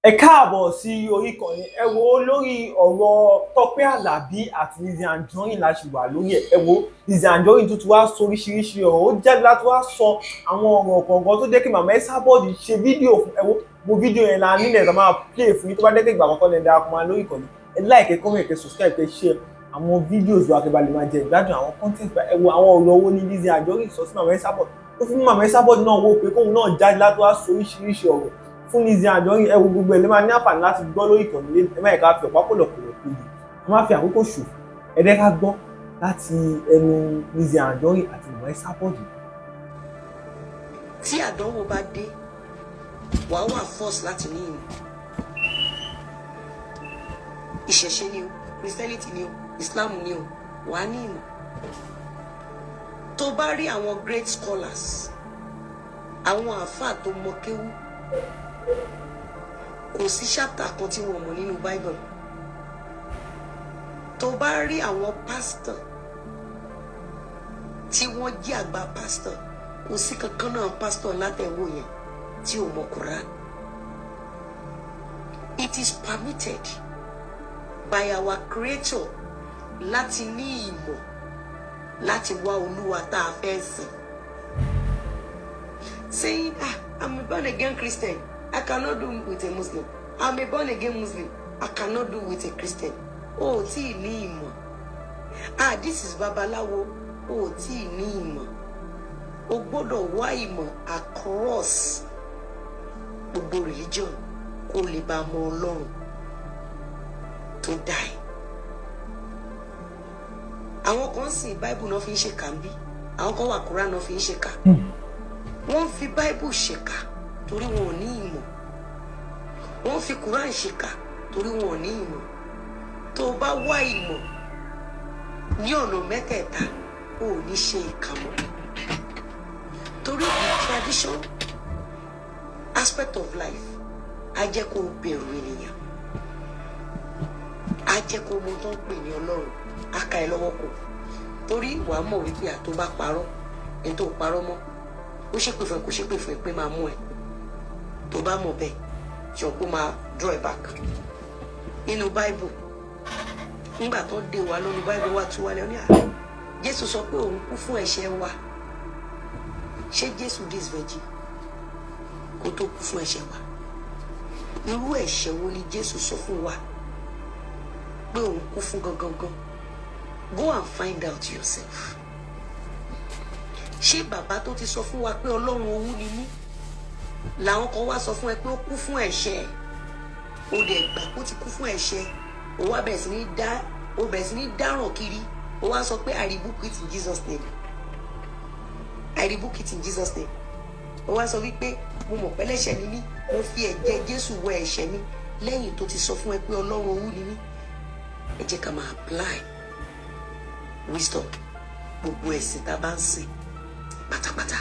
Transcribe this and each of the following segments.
Ẹ káàbọ̀ sí orí ìkànnì. Ẹ wo lórí ọ̀rọ̀ Tọ́pẹ́ Àlàbí àti Lizzy Anjorin la ṣì wà lórí ẹ̀. Ẹ wo Lizzy Anjorin tó ti wá sọ oríṣiríṣi ọ̀rọ̀, ó jáde láti wá sọ àwọn ọ̀rọ̀ kọ̀ọ̀kan tó jẹ́ kí Mama Esabod ṣe fídíò fún. Ẹ wo mo fídíò yẹn la nílẹ̀ tó máa play fún yín tó bá jẹ́ pé ìgbà àkọ́kọ́ lẹ darapọ̀ mọ́ wa lórí ìkànnì. Ẹ like, comment, subscribe, share àwọn fídíòs wa kẹ́ bá lè máa jẹ ìgbádùn àwọn content. Ẹ wo àwọn ọ̀rọ̀ owó ní Lizzy Anjorin sọ sí Mama Esabod. Ó fún Mama Esabod náà wò pé kóun náà jáde láti wá sọ oríṣiríṣi ọ̀rọ̀ fún Lizzy Anjorin. Ẹ wo gbogbo ẹ̀ lè máa ní àǹfààní láti gbọ́ lórí ìkànnì lé. Ẹ má yẹ ká fi ọ̀pá pọ̀lọ̀pọ̀lọ̀ péjì, ẹ má fi àkókò ṣòfò. Ẹ jẹ́ ká gbọ́ láti ẹnu Lizzy Anjorin àti Mama Esabod. Tí àdánwò bá dé, wàá wà force láti ní ìmọ̀. Ìṣẹ̀ṣe ni o, Christianity ni o, Islam ni o, wàá ní ìmọ̀. Tó bá rí àwọn great scholars, àwọn àáfàá tó mọ kéwú, kò sí chapter kan tí wọ́n mọ̀ nínú Bible. Tó bá rí àwọn pastor tí wọ́n jẹ́ àgbà pastor, kò sí kankan náà pastor látẹ̀wò yẹn tí ò mọ̀ Quran. It is permitted by our creator láti ní ìmọ̀ láti wá Olúwa tá a fẹ́ sìn. Saying, I'm a born again Christian, I cannot do with a Muslim. I'm a born again Muslim, I cannot do with a Christian. Oh, tí ì ní ìmọ̀. This is babaláwo. Oh, tí ì ní ìmọ̀. O gbọ́dọ̀ wá ìmọ̀ across gbogbo religion kó lè bá mọ Ọlọ́run tó dá ẹ. Àwọn kan sì Bible náà fi ń ṣèkà ń bí, àwọn kan wà Quran náà fi ń ṣèkà. Wọ́n fi Bible ṣèkà torí wọn ò ní ìmọ̀. Wọ́n fi Quran ṣèkà torí wọn ò ní ìmọ̀. Tó bá wá ìmọ̀ ní ọ̀nà mẹ́tẹ̀ẹ̀ta, o ò ní ṣe ìkà mọ́. Torí the tradition aspect of life á jẹ́ kó bẹ̀rù ènìyàn, á jẹ́ kó mọ tó ń pè ní Ọlọ́run, á ka ẹ lọ́wọ́ kò. Torí wàá mọ̀ wípé àtó bá parọ́, ẹni tó parọ́ mọ́, ó ṣépè fún ẹ kó ṣépè fún ẹ pé máa mú ẹ. Tó bá mọ̀ bẹ́ẹ̀, ṣọ kó máa draw ẹ back. Nínú Bible, nígbà tó dé wa lónìí Bible wà tú wálé ní àná. Jésù sọ pé òun kú fún ẹ̀ṣẹ̀ wa. Ṣé Jésù dis virgin kó tó kú fún ẹ̀ṣẹ̀ wa? Irú ẹ̀ṣẹ̀ wo ni Jésù sọ fún wa pé òun kú fún gangan? Go and find out yourself. Ṣé bàbá tó ti sọ fún wa pé Ọlọ́run owú ni mí, làwọn kan wá sọ fún ẹ pé ó kú fún ẹ̀ṣẹ̀, ó dẹ̀ gbà kó ti kú fún ẹ̀ṣẹ̀, ó wá bẹ̀rẹ̀ sí ní dáràn kiri, ó wá sọ pé I rebuke it in Jesus name. I rebuke it in Jesus name. Ó wá sọ wípé mo mọ̀ pé ẹlẹ́ṣẹ̀ ni mí, mo fi ẹ̀jẹ̀ Jésù wẹ ẹ̀ṣẹ̀ mi, lẹ́yìn tó ti sọ fún ẹ pé Ọlọ́run owú ni mí. Ẹ jẹ́ ká máa apply wisdom gbogbo ẹ̀sìn tá a bá ń sìn pátápátá.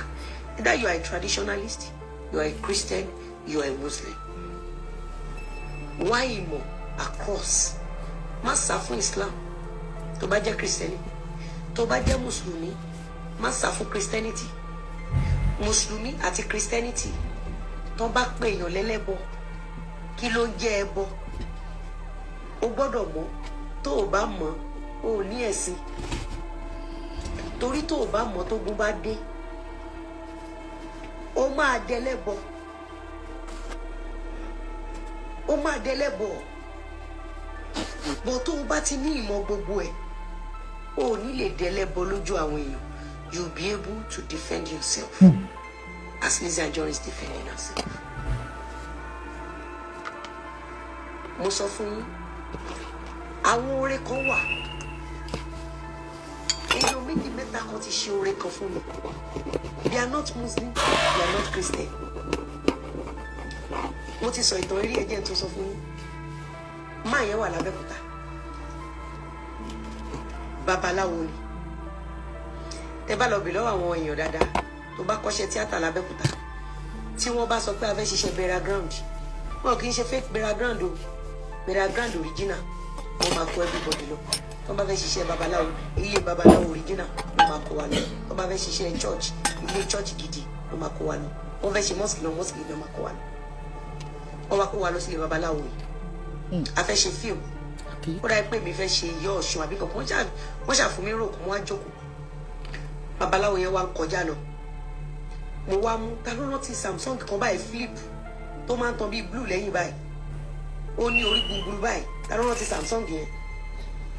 Either you are a traditionalist, you are a Christian, you are a Muslim. Wá ìmọ̀ across. Má sá fún Islam tó bá jẹ́ Christian. Tó bá jẹ́ Mùsùlùmí, má sá fún Christianity. Mùsùlùmí àti Christianity tó bá pè èèyàn lẹ́lẹ́bọ, kí ló ń jẹ́ ẹbọ? O gbọ́dọ̀ mọ̀. Tó o bá mọ̀, o ò ní ẹ̀sìn. Torí tó o bá mọ̀ tó gún bá dé, o máa dẹlẹ́bọ. O máa dẹlẹ́bọ. Bọ̀ tó o bá ti ní ìmọ̀ gbogbo ẹ̀, o ò ní lè dẹlẹ́bọ lójú àwọn èèyàn. You'll be able to defend yourself as Lizzy Anjorin is defending herself. Mo sọ fún yín, àwọn oore kan wà. Èèyàn méjì mẹ́ta kan ti ṣe oore kan fún mi. They are not Muslim, they are not Christian. Mo ti sọ ìtàn eré ẹ̀jẹ̀ tó sọ fún yín. Máa yẹn wà l'Abẹ́òkúta. Babaláwo ni. Tẹ́ bá lọ bì lọ́wọ́ àwọn èèyàn dáadáa tó bá kọ́ṣẹ́ tíátà l'Abẹ́òkúta, tí wọ́n bá sọ pé a fẹ́ ṣiṣẹ́ burial ground, wọn kì í ṣe fake burial ground o, burial ground original, wọ́n máa kó everybody lọ. Tó bá fẹ́ ṣiṣẹ́ babaláwo, ilé babaláwo original, wọ́n máa kó wa lọ. Tó bá fẹ́ ṣiṣẹ́ church, ilé church gidi, wọ́n máa kó wa lọ. Wọ́n fẹ́ ṣe mosque náà, mosque gidi, wọ́n máa kó wa lọ. wọ́n wá kó wa lọ sílé babaláwo yìí a fẹ́ ṣe fíìmù ó dáa pé mi fẹ́ ṣe Ìyá Ọ̀ṣun àbí kankan wọ́n ṣàfún mi rò kó wọ́n á jókòó babaláwo yẹn wá ń kọjá lọ mo wá mú ta ló rántí Samsung kan báyìí flip tó máa ń tan bíi blue lẹ́yìn báyìí ó ní orí gbùngbùn báyìí ta ló rántí Samsung yẹn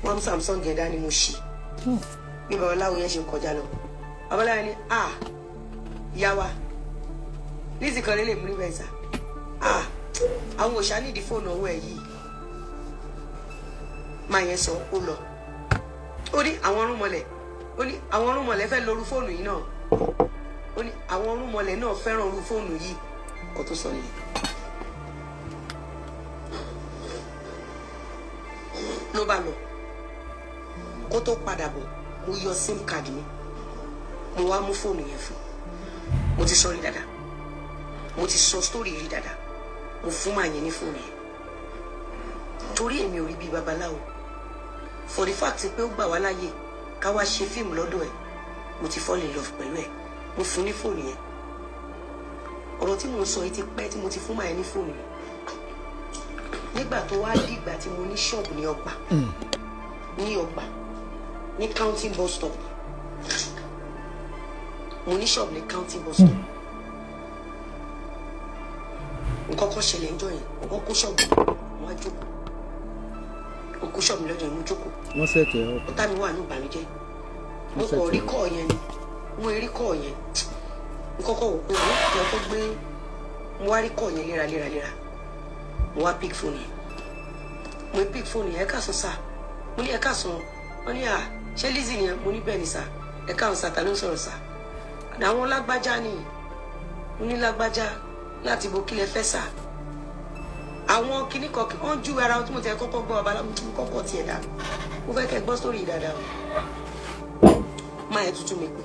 wọ́n mú Samsung yẹn dání mo ṣì bí babaláwo yẹn ṣe ń kọjá lọ babaláwo yẹn ní ìyá wa Lizzy kan lè mú níbẹ̀ sá àwọn òṣà nídìí fóònù ọwọ́ ẹ̀ yìí máa yẹn sọ ó lọ ó ní àwọn ọrùnmọlẹ̀ fẹ́ lóru fóònù yìí náà ó ní àwọn ọrùnmọlẹ̀ náà fẹ́ràn oru fóònù yìí kó tó sọ nìyẹn ló bá lọ kó tó padà bọ̀ mo yọ sim card mi mo wá mú fóònù yẹn fún mo ti sọ rí dáadáa mo ti sọ story rí dáadáa mo fún màá yẹn ní fóònù yẹn torí èmi ò rí bíi babaláwo for the fact pé ó gbà wá láàyè ká wá ṣe fíìmù lọ́dọ̀ ẹ̀ mo ti fall in love pẹ̀lú ẹ̀ mo fún ní fóònù yẹn ọ̀rọ̀ tí mo ń sọ yìí ti pẹ́ tí mo ti fún màá yẹn ní fóònù yẹn nígbà tó wá dìgbà tí mo ní ṣọ́ọ̀bù ní ọgbà ní counting bus stop mo ní ṣọ́ọ̀bù ní counting bus stop nǹkan kan ṣẹlẹ̀ ń jọ yẹn nǹkan kó ṣọ́ọ̀bù wọn á jókòó ó kó ṣọ́ọ̀bù lọ́jọ́ yẹn mo jókòó wọ́n ṣètò ẹ̀ ọ̀tá mi wà ní ìbànújẹ́ mo kọ̀ rí kọ́ yẹn ni mo rí kọ́ yẹn nǹkan kan wò pé mo yẹ kó gbé mo wá rí kọ́ yẹn léraléra mo wá pick phone yẹn mo pick phone yẹn ẹ káàsán sá mo ní ẹ káàsán wọn ní ṣé Lizzy ni mo ní bẹ́ẹ̀ ni sá ẹ káàsán sá ta ló ń sọ̀rọ̀ sá àwọn lágbájá ni mo ní lágbájá láti bo kílẹ̀ fẹ́ sá àwọn kinní kan wọ́n ju ara wọn tí mo tẹ kọ́kọ́ gbọ́ babaláwo tí mo kọ́kọ́ tiẹ̀ dá mo fẹ́ kẹ́ gbọ́ sórí yìí dáadáa o máa yẹ tuntun mi pé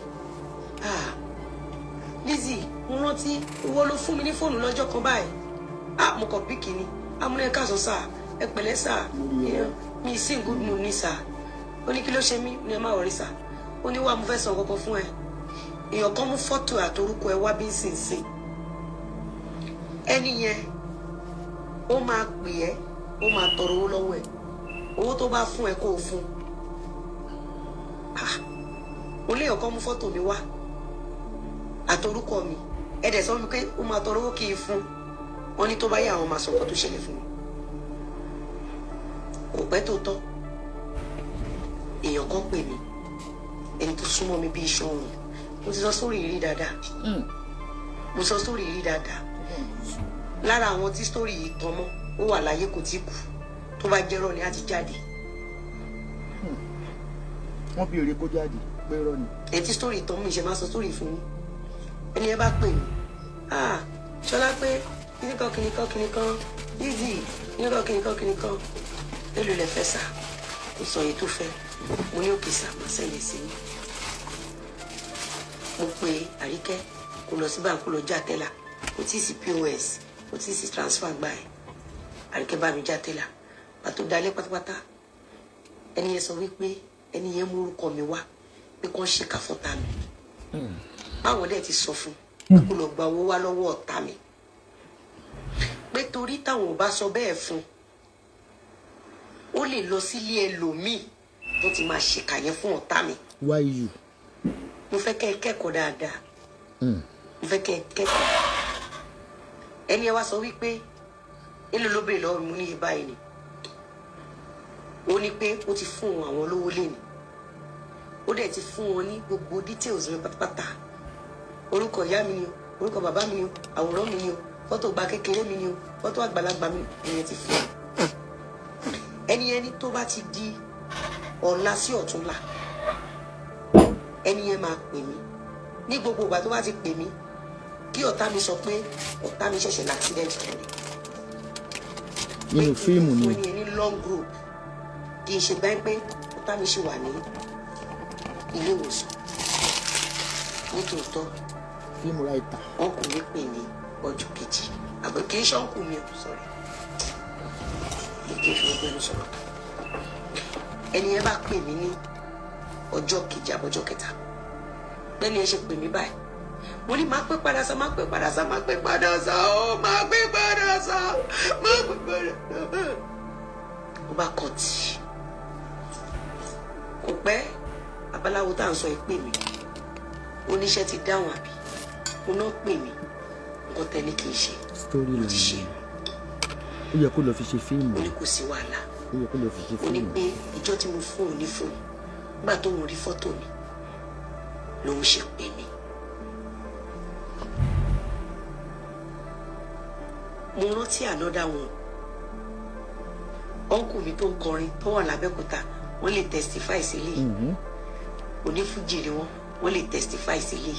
Lizzy mo rántí owó ló fún mi ní fóònù lọ́jọ́ kan báyìí mo kàn bí kìíní amúnẹ́ ẹ káàsán sá ẹ pẹ̀lẹ́ sá mi sí in good mood ní sá ó ní kí ló ṣe mí ní ẹ má wọrí sá ó ní wá mo fẹ́ sọ kọ́kọ́ fún ẹ èèyàn kan mú fọ́tò àtorúkọ ẹ wá bí ń sìn ẹni yẹn ó máa pè ẹ́ ó máa tọrọ owó lọ́wọ́ ẹ̀ owó tó bá fún ẹ kó o fún ó lé ọkọ mú fọ́tò mi wá àtorúkọ mi ẹ dẹ̀ sọ mi pé ó máa tọrọ owó kí n fún wọn ní tó bá yẹ àwọn máa sọ nǹkan tó ṣẹlẹ̀ fún mi kò pẹ́ tó tọ́ èèyàn kan pè mí ẹni tó súnmọ́ mi bí iṣan ọrùn mo ti sọ sórí ìrí dáadáa mo sọ sórí ìrí dáadáa lára àwọn tí sítórì yìí tán mọ́ ó wà láyé kò tí kù tó bá jẹ́rọ̀ ni á ti jáde. wọ́n bí èrè kó jáde pé rọ ni. ètí sítórì tán mi ṣe máa sọ sítórì fún yín ẹni ẹ bá pè mí ṣọlá pé kìnìkan Lizzy kìnìkan èlò lẹ fẹ́ sà kò sọ èyí tó fẹ́ mo ní òkè sà máa sẹ́yìn sí mi mo pe Àríkẹ́ kò lọ sí báńkì lọ já tẹ́lá kò tí ì sí POS kò tí ì sí transfer gbà ẹ̀ Àríkẹ́ bá mi já tẹ́lá pàtó dalẹ́ pátápátá ẹni yẹn sọ wípé ẹni yẹn mú orúkọ mi wá pé kàn ṣe kàfọ́tà mi báwọn dẹ̀ ti sọ fún kó lọ gba owó wá lọ́wọ́ ọ̀tá mi pé torí táwọn ò bá sọ bẹ́ẹ̀ fún ó lè lọ sílé ẹlòmíì tó ti máa ṣèkà yẹn fún ọ̀tá mi. why you. mo fẹ́ kẹ́ ẹ kẹ́kọ̀ọ́ dáadáa mo fẹ́ kẹ́ ẹ kẹ́kọ̀ọ́ ẹni ẹ wá sọ wípé èlò ló béèrè lọ́wọ́ mi ní iye báyìí ni ó ní pé ó ti fún àwọn olówó lé ni ó dẹ̀ ti fún wọn ní gbogbo details mi pátápátá orúkọ ìyá mi ni o orúkọ bàbá mi ni o àwòrán mi ni o fọ́tò gba kékeré mi ni o fọ́tò àgbàlagbà mi ìyẹn ti fún ẹni tó bá ti di ọ̀la sí ọ̀túnla ẹni yẹn máa pè mí ní gbogbo ìgbà tó bá ti pè mí kí ọ̀tá mi sọ pé ọ̀tá mi ṣẹ̀ṣẹ̀ l'accident kẹ́ni. nínú fíìmù ni. pé kí n fún ẹni ní long group kì í ṣe bẹ́ẹ̀ pé ọ̀tá mi ṣì wà ní ilé ìwòsàn nítòótọ́. fíìmù ráìtà. wọn kò ní pè ní ọjọ́ kejì àbẹ̀ kì í ṣọ́nkù mi ò sọ̀rọ̀ kì í fi gbogbo ẹni sọ̀rọ̀ ẹni yẹn bá pè mí ní ọjọ́ kejì àbọ̀jọ́ kẹta bẹ́ẹ̀ni ẹ ṣe pè mí báyìí mo ní máa pé padà sá máa pé padà sá máa pé padà sá ó máa pé padà sá máa pé padà sá. ó bá kọ̀ tí kò pẹ́ babaláwo tá à ń sọ ìpè mi oníṣẹ́ ti dáhùn àbí mo náà pè mí nǹkan tẹ́ni kì í ṣe story mo ti ṣe line ó yẹ kó lọ fi ṣe fíìmù mo ní kò sí wàhálà ó yẹ kó lọ fi ṣe mo ní fíìmù. pé ìjọ tí mo fún òní fún nígbà tó ń rí fọ́tò mi lòun ṣe pè mí. mo rántí ànádà wọn ọ̀nkù mi tó ń kọrin tó wà lábẹ́òkúta wọ́n lè testify sílé onífújì ni wọ́n lè testify sílé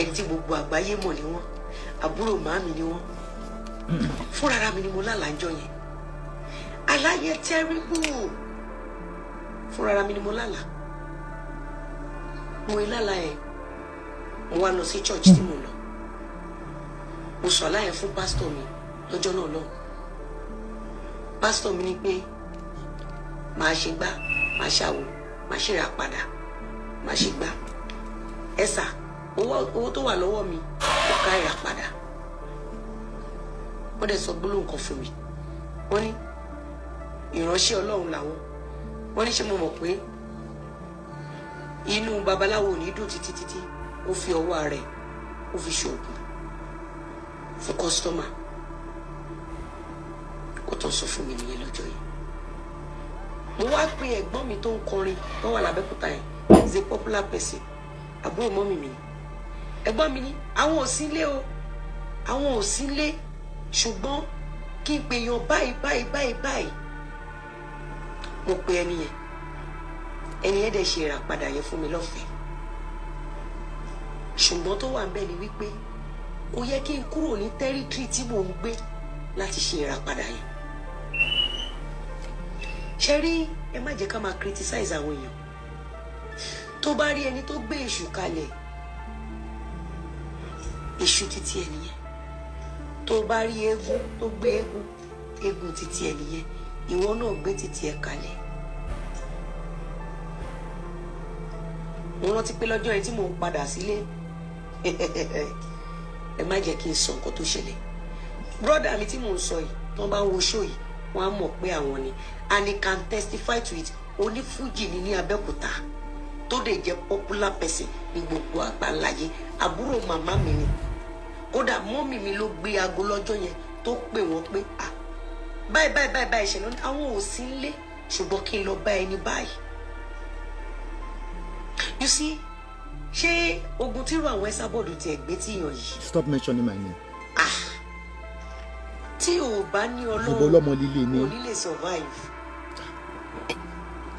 ẹni tí gbogbo àgbáyé mọ̀ ni wọ́n àbúrò màámi ni wọ́n fúnra mi ni mo lálàájọ yẹn aláyẹ terrible fúnra mi ni mo lálàá mo lálàá yẹn mo wá lọ sí church tí mo lọ mo sọ aláyẹ fún pásítọ̀ mi lọ́jọ́ náà lọ pásítọ̀ mi ní pé máa ṣe gbá máa ṣàwò máa ṣe rà padà máa ṣe gbá ẹ̀sà owó tó wà lọ́wọ́ mi kò ká ìrà padà wọ́n dẹ̀ sọ gbólóhùn kan fún mi wọ́n ní ìránṣẹ́ Ọlọ́run làwọn wọ́n ní ṣé mo mọ̀ pé inú babaláwo ò ní dùn títí ó fi ọwọ́ rẹ̀ ó fi ṣoògùn fún kọ́sítọ́mà kó tó sọ fún mi nìyẹn lọ́jọ́ yìí mo wá pe ẹ̀gbọ́n mi tó ń kọrin tó wà lábẹ́kúta yẹn is a popular person àbúrò mọ́mì mi ẹ̀gbọ́n mi ní àwọn ò sí ilé o àwọn ò sí ilé ṣùgbọ́n kí n pèèyàn báyìí mo pe ẹni yẹn dẹ̀ ṣe ìràpadà yẹn fún mi lọ́fẹ̀ẹ́ ṣùgbọ́n tó wà ń bẹ̀ ni wípé kò yẹ kí n kúrò ní tẹ́rítírì tí mò ń gbé láti ṣe ìràpadà yẹn ṣe rí ẹ má jẹ́ ká máa criticize àwọn èèyàn tó bá rí ẹni tó gbé èṣù kalẹ̀ èṣù títí ẹ nìyẹn tó bá rí eégún tó gbé eégún títí ẹ nìyẹn ìwọ náà gbé títí ẹ kalẹ̀ mo rántí pé lọ́jọ́ yẹn tí mò ń padà sílé ẹ má jẹ́ kí n sọ nǹkan tó ṣẹlẹ̀ brọ́dà mi tí mò ń sọ yìí tó bá ń wo ṣó yìí wọ́n á mọ̀ pé àwọn ni and he can testify to it onífújì ni ní Abẹ́òkúta tó dẹ̀ jẹ́ popular person ní gbogbo àgbáńláyé àbúrò màmá mi ni kódà mọ́mì mi ló gbé aago lọ́jọ́ yẹn tó pè wọ́n pé ah báyìí ìṣẹ̀lẹ̀ ní àwọn ò sí nílé ṣùgbọ́n kí n lọ bá ẹni báyìí you see ṣé ogun tí irú àwọn Ẹsábọ̀dù tiẹ̀ gbé tíyàn yìí. stop mentioning my name. tí o bá ní ọ̀bọ ọlọ́mọ líle ni o ní lè survive.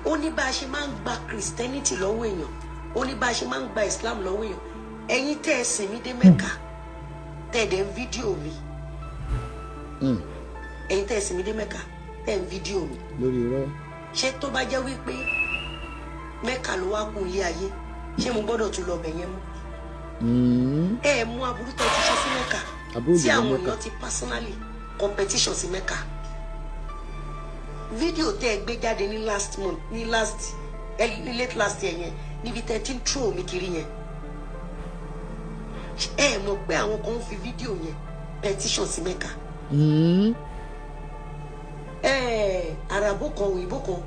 ó ní bá a ṣe máa ń gba Christianity lọ́wọ́ èèyàn ó ní bá a ṣe máa ń gba Islam lọ́wọ́ èèyàn ẹ̀yin tẹ́ ẹ sìn mí dé Mẹ́kà tẹ́ ẹ dẹ̀ ń fídíò mi ẹ̀yin tẹ́ ẹ sìn mí dé Mẹ́kà tẹ́ ẹ ń fídíò mi. lórí irọ́. ṣé tó bá jẹ́ wípé Mẹ́kà ló wá kún ilé ayé ṣé mo gbọ́dọ̀ tún lọ bẹ̀ yẹn mú. ẹ mú aburú tó ti ṣe sí Mẹ́kà tí àwọn èèyàn ti personally competition sí Mẹ́kà fídíò tẹ́ ẹ gbé jáde ní last month ní late last year yẹn níbi tẹ́ ti ń throw mi kiri yẹn ẹ mọ̀ pé àwọn kan ń fi fídíò yẹn petition sí Mẹ́kà àràbò kan òyìnbó kan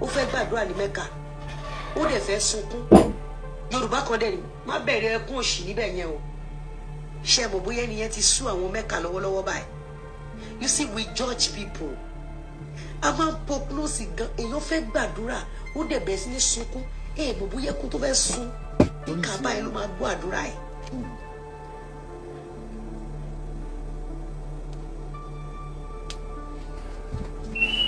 ó fẹ́ gbàdúrà ní Mẹ́kà ó dẹ̀ fẹ́ sunkún Yorùbá kan dẹ̀ ní má bẹ̀rẹ̀ ẹkún òṣì níbẹ̀ yẹn o ṣe mọ̀ bóyá ẹni yẹn ti sú àwọn Mẹ́kà lọ́wọ́lọ́wọ́ báyìí you see we judge people a máa ń pọ close gan èèyàn fẹ́ gbàdúrà ó dẹ̀ bẹ̀rẹ̀ sí ní sunkún mọ̀ bóyá ẹkún tó fẹ́ sun ìka báyìí ló máa gbọ́ àdúrà ẹ̀.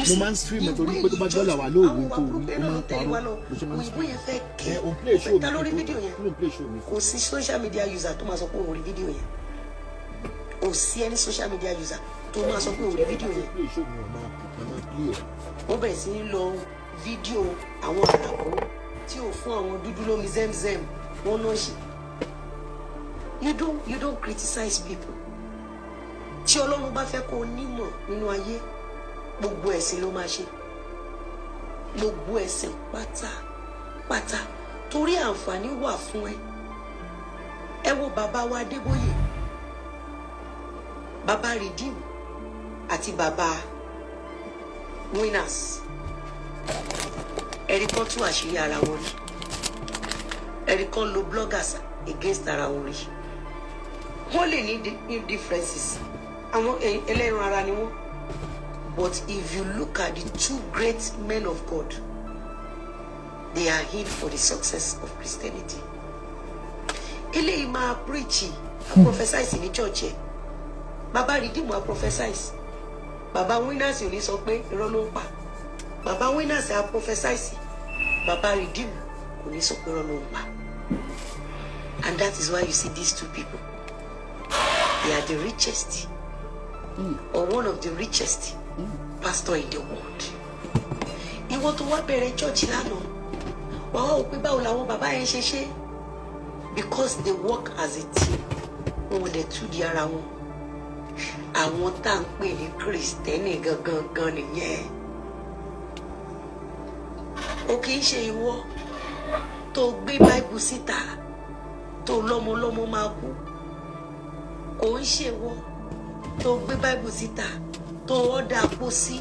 mo máa ń stream torí pé tó bá dọ́là wà lóògùn tó wí ó máa ń parọ́ ló ṣe máa ń stream. òun play show mi ta lórí fídíò yẹn play show mi. kò sí social media user tó máa sọ pé òun rí fídíò yẹn kò sí ẹni social media user tó máa sọ pé òun rí fídíò yẹn. play show mi ò máa play ẹ̀. wọ́n bẹ̀rẹ̀ sí ní lọ fídíò àwọn àràbò tí ò fún àwọn dúdú lómi zemzem wọ́n náà ṣe. you don't criticize people. tí Ọlọ́run bá fẹ́ kó o nímọ̀ nínú ayé gbogbo ẹ̀sìn ló máa ṣe gbogbo ẹ̀sìn pátápátá torí àǹfààní wà fún ẹ ẹ wo bàbá wa Adébóyè, bàbá Redeem àti bàbá Winners, ẹ̀rí kan tú àṣírí ara wọn rí, ẹ̀rí kan lo bloggers against ara wọn rí. Wọ́n lè ní differences, àwọn ẹlẹ́ran ara ni wọ́n, but if you look at the two great men of God, they are in for the success of Christianity. Eléyìí máa preach, a prophesy ní church ẹ̀, bàbá Redeem a prophesy, bàbá Winners ò ní sọ pé irọ́ ló ń pa, bàbá Winners a prophesy, bàbá Redeem kò ní sọ pé irọ́ ló ń pa. And that is why you see these two people, they are the richest or one of the richest pastor in the world. Ìwọ tó wá bẹ̀rẹ̀ church lánàá, wà á wò pé báwo làwọn bàbá yẹn ṣe ṣe, because they work as a team. Wọn ò dẹ̀ tú di ara wọn. Àwọn tá à ń pè ní Kristẹni gangan nìyẹn. O kì í ṣe ìwọ tó gbé Bible síta tó lọ́mọ máa kú. Kò ń ṣe ìwọ tó gbé Bible síta tó ọ̀dà pósí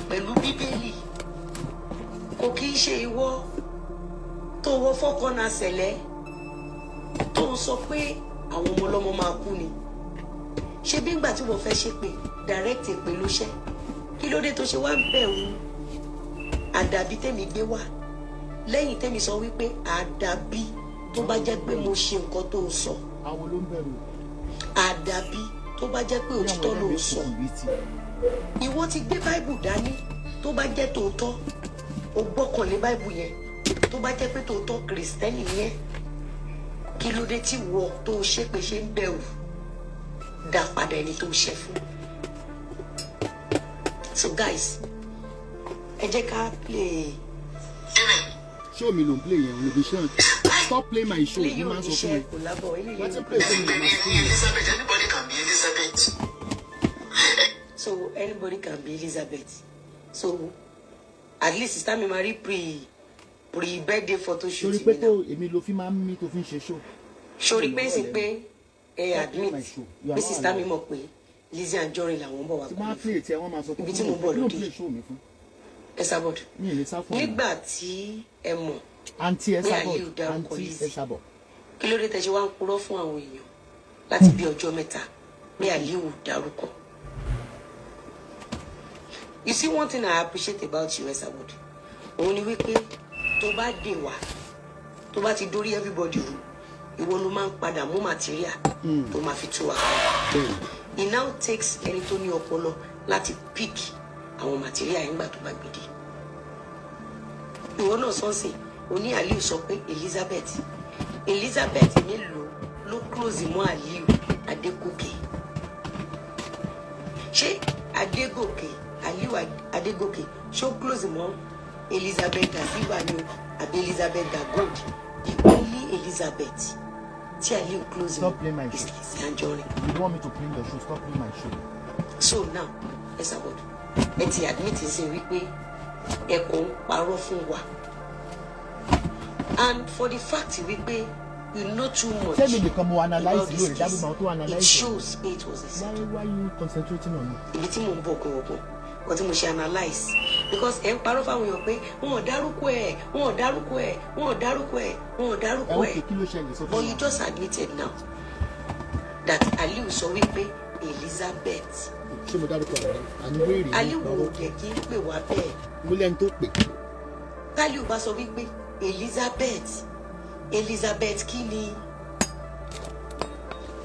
pẹ̀lú Bíbélì. Kò kì í ṣe ìwọ tó wọ fọ́kànnà sẹ̀lẹ̀ tó ń sọ pé àwọn ọmọ máa kú ni. Ṣé bí ìgbà tí wọ́n fẹ́ ṣe pé direct èpè ló ṣẹ́, kí ló dé tó ṣe wá ń bẹ̀rù àdàbí tèmi gbé wá lẹ́yìn tèmi sọ wípé àdàbí tó bá jẹ́ pé mo ṣe nǹkan tó sọ, àwọn ló ń bẹ̀rù. àdàbí tó bá jẹ́ pé òtítọ́ ló sọ. Ìwọ ti gbé Bible dání, tó bá jẹ́ tòótọ́ o gbọ́kànlé Bible yẹn, tó bá jẹ́ pé tòótọ́ Kristẹni yẹn, kí ló dé tí wọ tó ṣépè ṣe ń bẹ̀rù dá padà ẹni tó ṣe fún. So guys, ẹ jẹ́ ká play. Show me no play yẹn olùbí ṣe stop play my show ní máa ń sọ fún mi. What's the play fún mi na screen? Elizabeth, anybody can be Elizabeth. So anybody can be Elizabeth. So at least sister mi máa rí pre birthday photo shoot. Sori pé tó èmi ló fi máa ń mí tó fi ń ṣe show. Sori pé sí pé ẹ admit pé sister mi mọ̀ pé Lizzy Anjorin làwọn bọ̀ wá. Tí máa play tí wọ́n máa sọ fún mi. Ibi tí mo bọ̀ lóde. Esabod. Mi ò lè sá fún mi. Nígbà tí ẹ mọ̀ Aunty Esabod, Aliu dárúkọ Aunty Lizzy. Esabod. Kí ló dé tẹ́ ṣe wá ń purọ́ fún àwọn èèyàn láti bí ọjọ́ mẹ́ta pé Aliu dárúkọ. You see, one thing I appreciate about you, Esabod, òun ni wípé tó bá dé wá, tó bá ti dórí everybody rú, ìwọ ló máa ń padà mú material tó máa fi tú wa. It now takes ẹni tó ní ọpọlọ láti pick àwọn material yẹn gbà tó bá gbèdé. Ìwọ náà sọ́nsìn, o ní Aliu sọ pé Elizabeth mélòó ló close mọ́ Aliu Adégòkè. Ṣé Adégòkè Aliu Adégòkè ṣó close mọ́ Elizabeth da Silva ni o àbí Elizabeth da Gold? The only Elizabeth tí Aliu close Stop playing my mọ́ is show. Lizzy Anjorin. You want me to play your show? Stop playing my show. So now, Esabod, ẹ ti admit sí wípé ẹ kò ń parọ́ fún wa. And for the fact wípé you know too much Tell me the come analyze about this lórí dábì case, máa tó analyze. it shows it was a sin. Why you concentrating on me? Ibi tí mo ń bọ̀ gbọ̀ngbọ̀n, nǹkan tí mo ṣe analyse. Because ẹ ń parọ́ fáwọn èèyàn pé wọn ò dárúkọ ẹ̀, wọn ò dárúkọ ẹ̀, wọn ò dárúkọ ẹ̀, wọn ò dárúkọ Okay, ẹ̀. kí ló ṣẹlẹ̀ sọ But fún you mi? just admitted now that Aliu sọ wípé Elizabeth. Ṣé mo dárúkọ rẹ̀? Àní wéèrè ní Aliu ò ìpàwọ́. jẹ́ kí n pè wá bẹ́ẹ̀. Mo lẹ́ni tó pè. Aliu bá sọ wípé Elizabeth kí ni?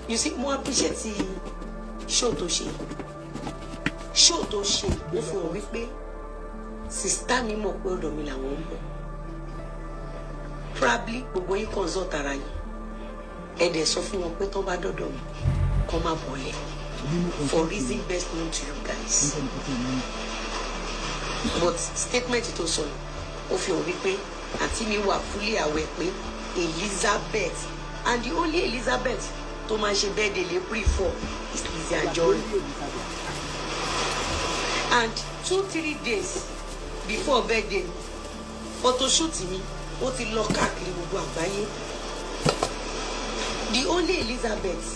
You see, mo appreciate show tó ṣe ló fi hàn wípé sista mi mọ̀ pé ọ̀dọ̀ mi làwọn ń bọ̀. Probably gbogbo yín consult ara yín ẹ dẹ̀ sọ fún wọn pé tán bá dọ̀dọ̀ mi kán má bọ̀lẹ̀ for reason best known to you guys. But statement tó sọ ó fi hàn wípé àǹtí mi wà fully aware pé Elizabeth, and the only Elizabeth tó máa ṣe birthday l'April 4 is Lizzy Anjorin. And 2-3 days before birthday photoshoot mi ó ti lọ káàkiri gbogbo àgbáyé. the only Elizabeth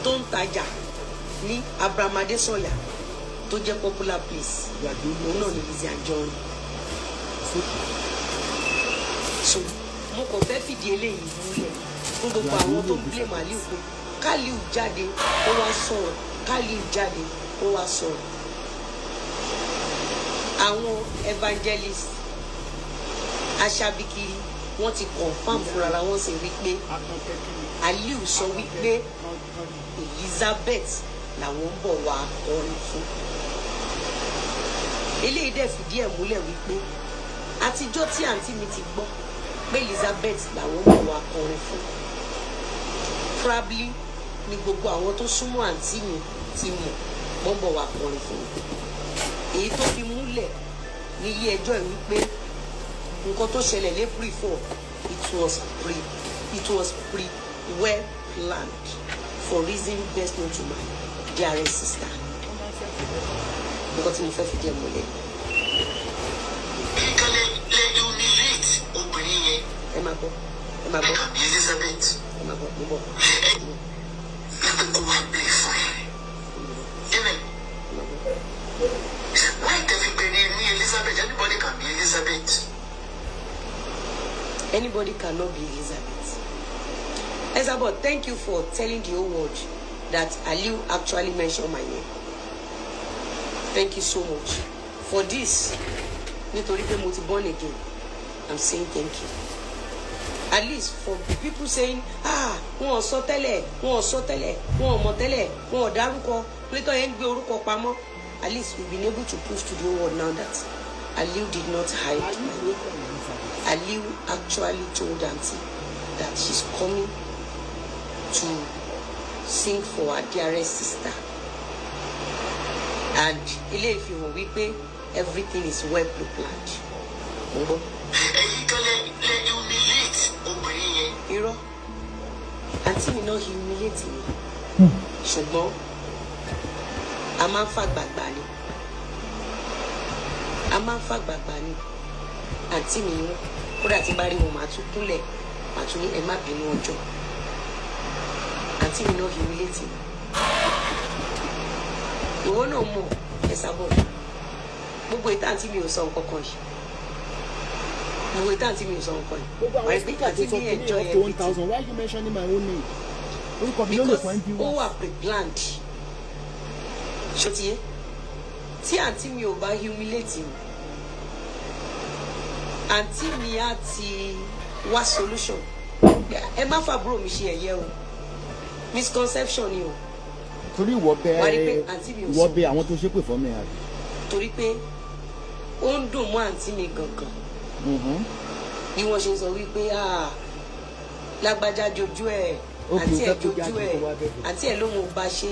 tó ń tajà ní Abraham Adesanya tó jẹ́ popular place òun náà ní Lizzy Anjorin. So mo kàn fẹ́ fìdí eléyìí múlẹ̀ fún gbogbo àwọn tó blame Aliu pé Kaliu jáde ó wá sọ̀rọ̀, Kaliu jáde ó wá sọ̀rọ̀. Àwọn evangelist aṣábíkiri wọ́n ti confam fúnra wọn sì rí pé Aliu sọ wípé Elizabeth làwọn ń bọ̀ wá kọrin fún. Eléyìí dẹ̀ fìdí ẹ̀ múlẹ̀ wípé àtijọ́ tí àǹtí mi ti gbọ́ pé Elizabeth làwọn ń bọ̀ wá kọrin fún. Probably ni gbogbo àwọn tó súnmọ́ àǹtí mi ti mọ̀ wọ́n bọ̀ wá kọrin fún. Èyí tó fi múlẹ̀ ní ilé ẹjọ́ ẹ̀ wípé nǹkan tó ṣẹlẹ̀ l'April 4 it was well planned for reason best known to my dearest sister. Nǹkan tí mo fẹ́ fi jẹ́ múlẹ̀. lè humiliate obìnrin yẹn. Ẹ máa gbọ́, ẹ máa gbọ́. Àbí Elizabeth. Ẹ máa gbọ́, mo bọ̀. Kó wá gbé fún ẹ. Amen. Why tell me ní Elizabeth? Anybody can be Elizabeth. Anybody cannot be Elizabeth. Esabod, thank you for telling the whole world that Aliu actually mentioned my name. Thank you so much for this. Nítorí pé mo ti born again, I'm saying thank you. At least for people saying, wọn ò sọ tẹ́lẹ̀, wọn ò sọ tẹ́lẹ̀, wọn ò mọ̀ tẹ́lẹ̀, wọn ò dárúkọ, Plato yẹn ń gbé orúkọ pamọ́. At least we've been able to prove to the whole world now that Aliu did not hide my name. Aliu actually told Auntie that she's coming to sing for her dearest sister. And ilé ìfihàn wípé everything is well planned. Ẹ̀yin kan lè humiliate obìnrin yẹn. Irọ́, àǹtí mi náà humiliate mi. Ṣùgbọ́n a máa ń fàgbàgbà ni. A máa ń fàgbàgbà ni. Àǹtí mi wọn kódà tí bá rí wọn màá tún kúnlẹ̀ màá tún ní ẹ má bínú ọjọ́. Àǹtí mi náà humiliate mi. Ìwọ náà mọ̀ Esabod. Gbogbo ìta àǹtí mi ò sọ nǹkan kan yìí. Gbogbo ìta àǹtí mi ò sọ nǹkan yìí. Wàá rí pé àǹtí mi enjoy everything. Why are you mentioning my own name? Because ó wà pre-planned. Ṣòtìyé tí àǹtí mi ò bá humiliate mi, àǹtí mi á ti wá solution. Ẹ má fàbúrò mi ṣe ẹ̀yẹ o, misconception ni o. Torí ìwọ bẹ àwọn tó ṣépè fún mi àbí. Torí pé ó ń dùn mọ́ àǹtí mi gangan. Bí wọ́n ṣe sọ wípé lágbájá jojú ẹ̀, àǹtí ẹ̀ jojú ẹ̀, àǹtí ẹ̀ ló mú bá ṣe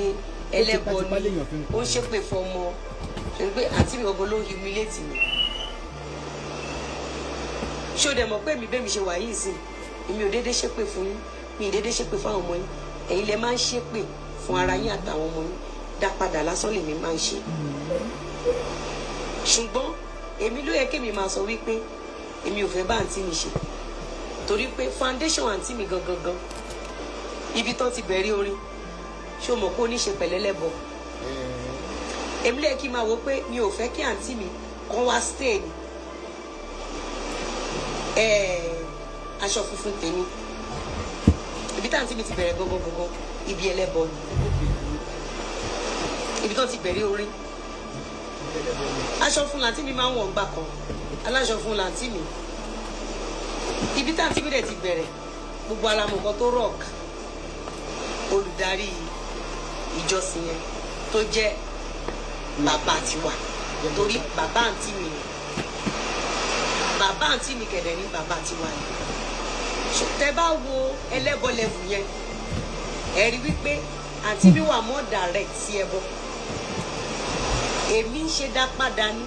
ẹlẹ́bọ ni ó ń ṣépè fọmọ. Torí pé àǹtí mi gangan ló humiliate mi. Ṣé o dẹ̀ mọ̀ pé mi bẹ́ẹ̀ mi ṣe wà yìí sí? Èmi ò déédéé ṣépè fún yín, mi ì déédéé ṣépè fún àwọn ọmọ yín. Ẹ̀yin lẹ máa ń ṣépè fún ara yín àtàwọn ọmọ yín. Dá padà lásán lèmi máa ń ṣe. Ṣùgbọ́n èmi ló yẹ kémi máa sọ wípé èmi ò fẹ́ bá àǹtí mi ṣe. Torí pé foundation àǹtí mi gangan ibi tán ti bẹ̀rẹ̀ orin ṣé o mọ̀ pé ó ní ṣe pẹ̀lẹ́lẹ́bọ. Èmi lè kí n máa wò pé mi ò fẹ́ kí àǹtí mi kàn wá stay ni. Aṣọ funfun tèmi ibi tí àǹtí mi ti bẹ̀rẹ̀ gangan ibi ẹlẹ́bọ ni. Ibi tán ti bẹ̀rẹ̀ orin aṣọ fún làǹtí mi máa ń wọ̀ ńgbà kan, aláṣọ fún làǹtí mi. Ibi tí àǹtí mi dẹ̀ ti bẹ̀rẹ̀ gbogbo alamọ̀kan tó rock olùdarí ìjọsìn yẹn tó jẹ́ bàbá tiwa torí bàbá àǹtí mi ni bàbá àǹtí mi kẹ̀dẹ̀ ní bàbá tiwa ni. Tẹ́ bá wo ẹlẹ́bọ level yẹn ẹ rí wípé àǹtí mi wà more direct sí ẹbọ. Èmi ń ṣe dá padà ní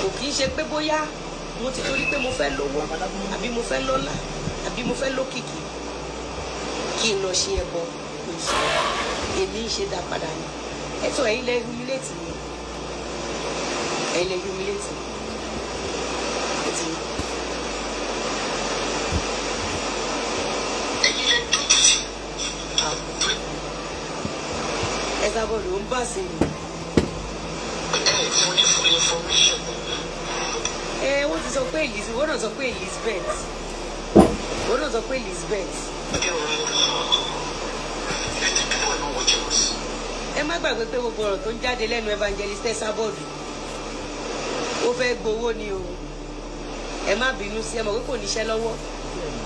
kò kì í ṣe pé bóyá mo ti torí pé mo fẹ́ lówó àbí mo fẹ́ lọ́lá àbí mo fẹ́ lókìkí kí n lọ ṣe ẹbọ nìṣó. Èmi ń ṣe dá padà ní ẹ̀tọ́ ẹ̀yin lẹ humiliate mi, ẹ̀yin lẹ humiliate mi. sábọ̀dù ó ń bà sí ni. Full information. Wọ́n ti sọ pé Elizabeth wọ́n náà sọ pé Elizabeth wọ́n náà sọ pé Elizabeth. Ẹ má gbàgbé pé gbogbo ọ̀rọ̀ tó ń jáde lẹ́nu evangelist sábọ̀dù ó fẹ́ gbowó ni o. Ẹ má bínú sí ẹ mọ̀ pé kò níṣẹ́ lọ́wọ́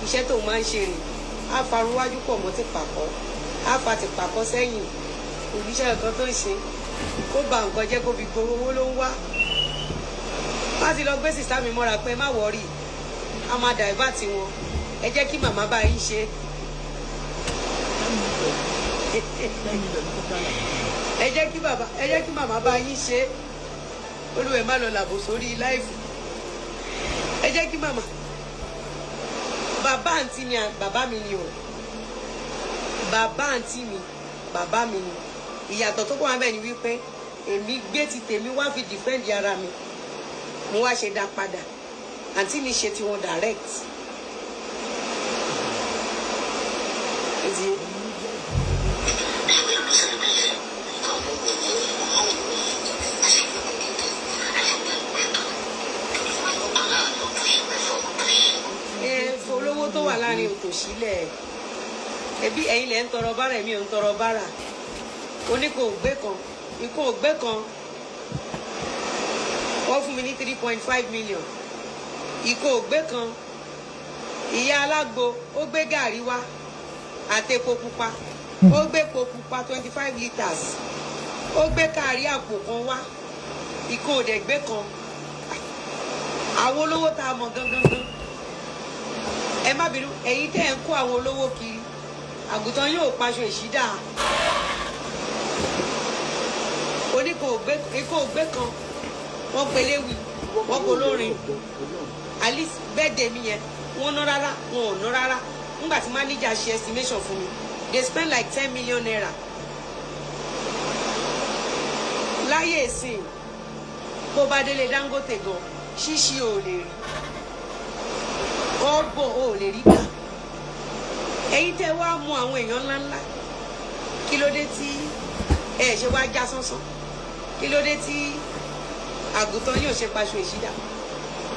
iṣẹ́ tó máa ń ṣe rè á farúwájú pọ̀ mọ́ ti pàkọ́ á fa ti pàkọ́ sẹ́yìn oníṣẹ́ nǹkan tó ń ṣe kó ba nǹkan jẹ́ kó fi gbowó owó ló ń wá. Má ti lọ gbé sísá mi mọ́ra pé má wọ́ọ̀rì a máa dàìbà tí wọn ẹ jẹ́ kí màmá bá yín ṣe. ẹ jẹ́ kí màmá bá yín ṣe olúwẹ̀ má lọ làbò sórí láìfù. Ẹ jẹ́ kí màmá bàbá àǹtí ni bàbá mi ni o bàbá àǹtí mi bàbá mi ni ìyàtọ̀ tó kọ́ wọn bẹ́ẹ̀ ni wípé èmi gbé ti tèmi wá fi defend ara mi mo wá ṣe dá padà àǹtí mi ṣe tiwọn direct. Olówó tó wà láàrin òtòṣílẹ̀ ẹbí ẹ̀yin lẹ ń tọrọ bára èmi ò ń tọrọ bára oníkó ògbé kan ikú ògbé kan wọ́n fún mi ní 3.5 million ikú ògbé kan ìyá alágbo ó gbé gàrí wá àti epo pupa ó gbé epo pupa 25 litres ó gbé gàrí àpò kan wá ikú òdẹ̀gbé kan àwọn olówó tá a mọ̀ gangan ẹ má bínú ẹ̀yin tẹ́ ẹ̀ ń kó àwọn olówó kiri àgùntàn yóò paṣọ ìṣídà ikọ̀ ògbé kan wọ́n pe léwu wọ́n pe olórin alice bẹ́ẹ̀dẹ̀ mi yẹn wọ́n ná rárá wọn ò ná rárá nígbà tí manager ṣe estimation fún mi they spend like 10 million naira láyé ìsìn bó bá délé Dangote gan ṣíṣí ò lè rí ọ̀bọ̀ ò lè rí gbà ẹ̀yin tẹ́ wá mú àwọn èèyàn ńláńlá kí ló dé tí ẹ ṣe wá já sánsán kí ló dé tí àgùntàn yóò ṣe paṣọ ìṣídà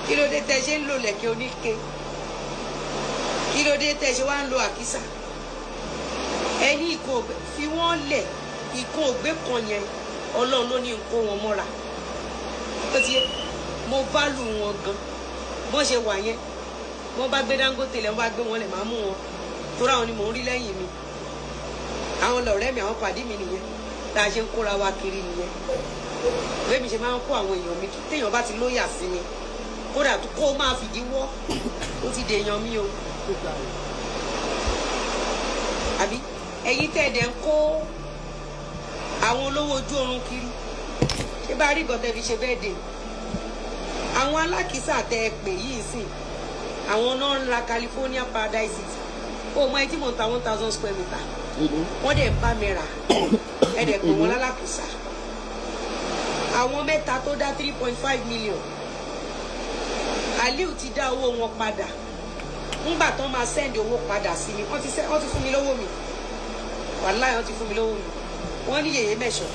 kí ló dé tẹ́ ṣe ń lò lẹ̀kẹ̀ oníke kí ló dé tẹ́ ṣe wá ń lo àkísà ẹni ìkó ògbé fi wọ́n lẹ̀ ìkó ògbé kan yẹn Ọlọ́run ló ní kó wọn mọ́ra ó ti yẹ mo bá lù wọn gan bọ́n ṣe wà yẹn wọ́n bá gbé Dangote lẹ̀ wọ́n bá gbé wọn lẹ̀ máa mú wọn torí àwọn ni mò ń rí lẹ́yìn mi àwọn lọ̀rẹ́ mi àwọn pàdé mi nìyẹn tá a ṣe ń kóra wa kiri nìyẹn ìwé mi ṣe máa ń kó àwọn èèyàn mi téèyàn bá ti lóyà sí mi kódà kó o máa fìdí wọ́ ó ti dèèyàn mi o àbí ẹ̀yin tẹ̀dẹ̀ ń kó àwọn olówó ojú oorun kiri ṣé bá rí ìgọ̀tẹ́ fi ṣe bẹ́ẹ̀ dé àwọn alákìísà tẹ ẹ pè yìí sìn àwọn náà ń ra California Paradise ó mọ ẹtí mò ń ta 1000 square meter wọ́n dẹ̀ ń bá mi rà ẹ̀dẹ̀ pè wọ́n lálákìísà àwọn mẹ́ta tó dá 3.5 million Aliu ti dá owó wọn padà ńgbà tán máa send owó padà sí mi wọ́n ti fún mi lówó mi wàláhì wọ́n ti fún mi lówó mi wọ́n ní yèyé mẹ́sàn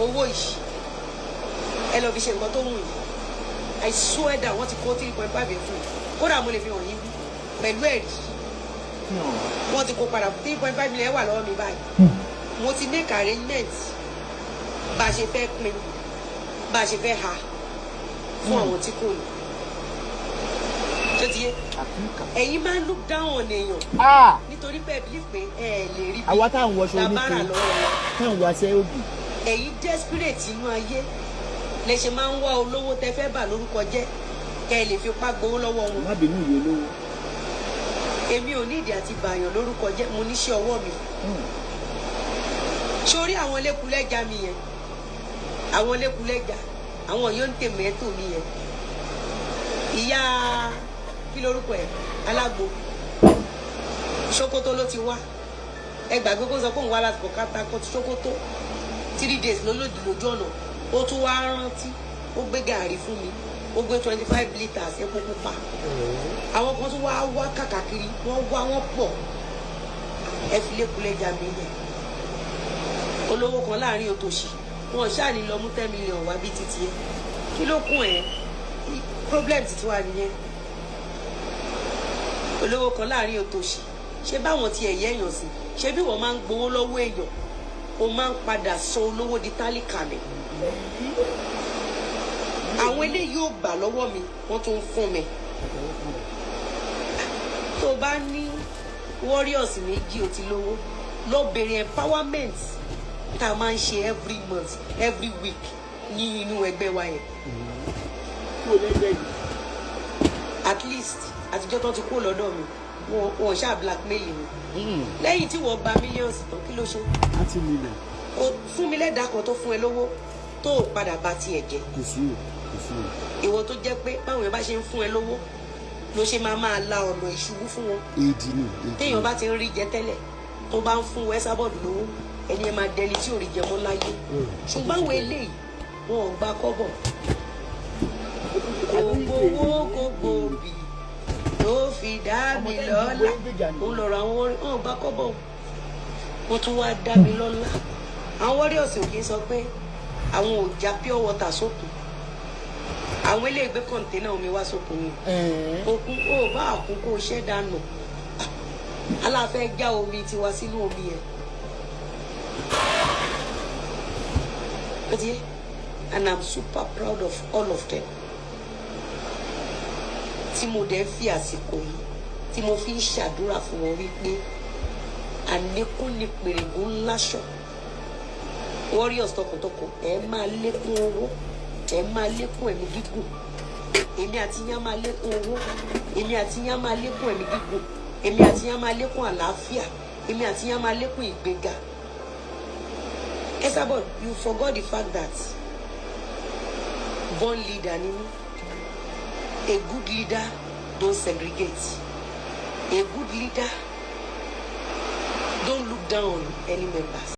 owó yìí ẹ lọ fi ṣe nǹkan tó wù yìí I swear that wọ́n ti kó 3.5 yẹn fún mi kódà mo lè fi hàn yín pẹ̀lú ẹ̀rí wọ́n ti kó padà 3.5 million wà lọ́wọ́ mi báyìí mo ti make arrangement bá a ṣe fẹ́ pín bá a ṣe fẹ́ ha fún àwọn tí kò ní tó ti yé ẹ̀yin máa ń look down on èèyàn nítorí pé ẹ believe pé ẹ lè rí bí labára lọ́wọ́ wọn ẹ̀yin desperate inú ayé lẹ ṣe máa ń wá olówó tẹ fẹ́ bà lórúkọ jẹ́ kẹ́ ẹ lè fi pa gbowó lọ́wọ́ wọn. má bínú ìwé olówó. èmi ò ní ìdí àti bàyàn lórúkọ jẹ́ mo níṣẹ́ ọwọ́ mi. sórí àwọn lẹ́kùlẹ́jà mi yẹn àwọn lẹ́kùlẹ́jà àwọn yóò ń tèmẹ́tò mi yẹn ìyá kí lórúkọ ẹ̀ alágbo Sókótó ló ti wá ẹ gbàgbé kó sọ pé òun wá láti kọ kátàkọ Sókótó 3 days lólòdì lójú ọ̀nà ó tún wá rántí ó gbé gàrí fún mi ó gbé 25 litres epo pupa àwọn kan tún wá kàkàkiri wọ́n pọ̀ ẹ fi lẹ́kùlẹ́jà mi yẹn olówó kan láàrin òtòṣì wọn ṣáà ní lọ mú 10 million wá bí títí ẹ kí ló kún ẹ problem ti wà nìyẹn olówó kan láàrin òtòṣì ṣé báwọn ti ẹ̀yẹ́ èèyàn sí ṣé bí wọ́n máa ń gbowó lọ́wọ́ èèyàn o máa ń padà sọ olówó di tálíkà ni àwọn eléyìí ò gbà lọ́wọ́ mi wọ́n tún ń fún mi tó bá ní warriors méjì ó ti lówó lọ bèrè empowerment tá a máa ń ṣe every month every week ní inú ẹgbẹ́ wa yẹn at least àtijọ́ tó ti kú lọ́dọ̀ mi wọn ṣáà blackmail mi lẹ́yìn tí wọ́n gba millions tán kí ló ṣe o fún mi lẹ́dàá kan tó fún ẹ lówó tó o padà bá tiẹ̀ jẹ́ ìwọ tó jẹ́ pé báwọn yẹn bá ṣe ń fún ẹ lówó ló ṣe máa la ọ̀nà ìṣubú fún wọn téèyàn bá ti ń rí jẹ tẹ́lẹ̀ tó bá ń fún Esabod lówó ẹni ẹ máa dẹni tí ò rí jẹ mọ́ láyé ṣùgbọ́n àwọn eléyìí wọn ò gba kọ́bọ̀ kò gbowó kò gbòòbí tó fi dá mi lọ́lá òun lọ́rọ̀ àwọn wọn ò gba kọ́bọ̀ wọn tún wá dá mi lọ́lá àwọn warriors ò kì í sọ pé àwọn ò já pure water sókun àwọn eléyìí gbé kọ̀ǹténà omi wá sókun ni òkun ó bá àkókò iṣẹ́ dànù aláfẹ́ já omi tiwa sínú omi yẹn and I'm super proud of all of them tí mo dẹ̀ fi àsìkò yìí tí mo fi ń ṣàdúrà fún wọn wípé àlékún ni pèrègùn láṣọ warriors tọkàntọkàn ẹ máa lékún owó ẹ máa lékún ẹ̀mí gígùn èmi àti yín máa lékún owó èmi àti yín máa lékún ẹ̀mí gígùn èmi àti yín máa lékún àlàáfíà èmi àti yín máa lékún ìgbéga. Esabod, you forgot the fact that born leader ni mí. A good leader don't segregate. A good leader don't look down on any members.